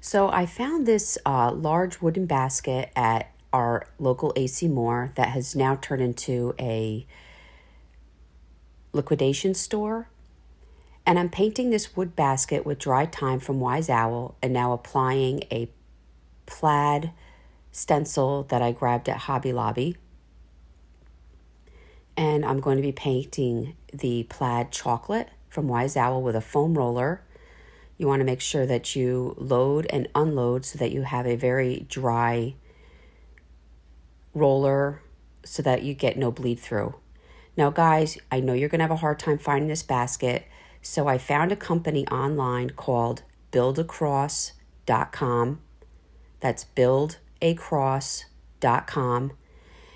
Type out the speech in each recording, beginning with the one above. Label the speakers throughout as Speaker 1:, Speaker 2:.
Speaker 1: So I found this large wooden basket at our local AC Moore that has now turned into a liquidation store. And I'm painting this wood basket with dry thyme from Wise Owl and now applying a plaid stencil that I grabbed at Hobby Lobby. And I'm going to be painting the plaid chocolate from Wise Owl with a foam roller. You want to make sure that you load and unload so that you have a very dry roller so that you get no bleed through. Now guys, I know you're going to have a hard time finding this basket, so I found a company online called buildacross.com. That's buildacross.com.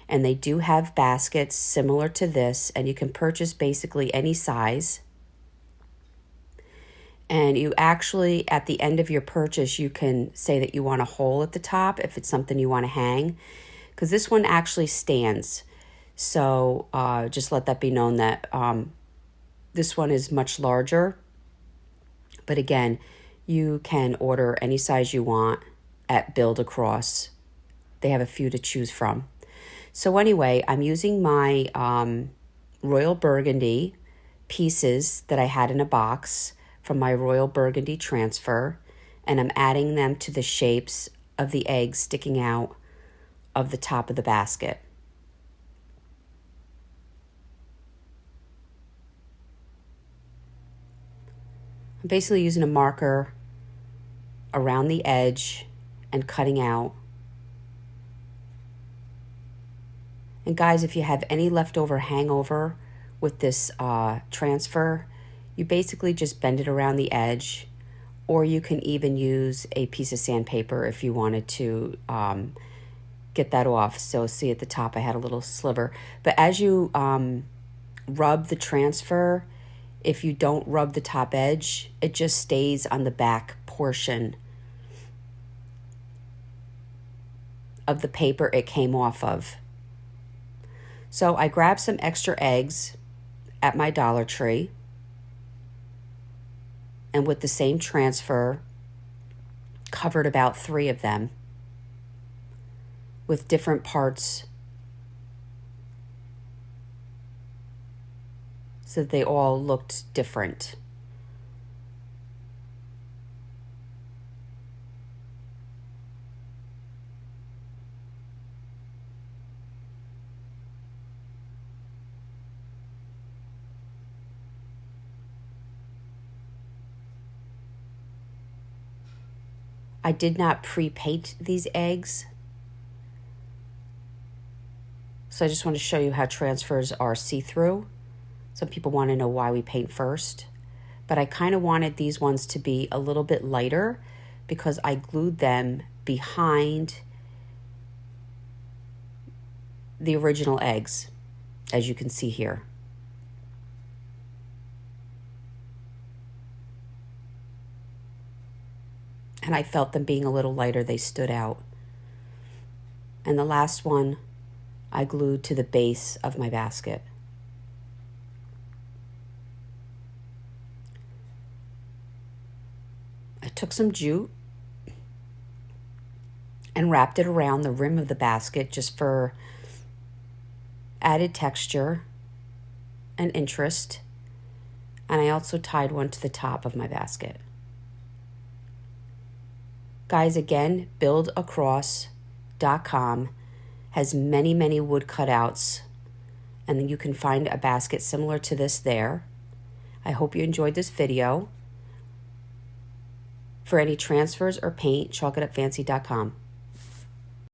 Speaker 1: And they do have baskets similar to this, and you can purchase basically any size. And you actually, at the end of your purchase, you can say that you want a hole at the top if it's something you want to hang, because this one actually stands. So just let that be known that this one is much larger. But again, you can order any size you want at Build Across. They have a few to choose from. So anyway, I'm using my Royal Burgundy pieces that I had in a box from my Royal Burgundy transfer, and I'm adding them to the shapes of the eggs sticking out of the top of the basket. I'm basically using a marker around the edge and cutting out. And guys, if you have any leftover hangover with this transfer, you basically just bend it around the edge, or you can even use a piece of sandpaper if you wanted to get that off. So see at the top I had a little sliver. But as you rub the transfer, if you don't rub the top edge, it just stays on the back portion of the paper it came off of. So I grabbed some extra eggs at my Dollar Tree, and with the same transfer, covered about 3 of them with different parts so that they all looked different. I did not pre-paint these eggs, so I just want to show you how transfers are see-through. Some people want to know why we paint first, but I kind of wanted these ones to be a little bit lighter because I glued them behind the original eggs, as you can see here. And I felt them being a little lighter, they stood out. And the last one I glued to the base of my basket. I took some jute and wrapped it around the rim of the basket just for added texture and interest. And I also tied one to the top of my basket. Guys, again, buildacross.com has many wood cutouts, and then you can find a basket similar to this there. I hope you enjoyed this video. For any transfers or paint, chalkitupfancy.com.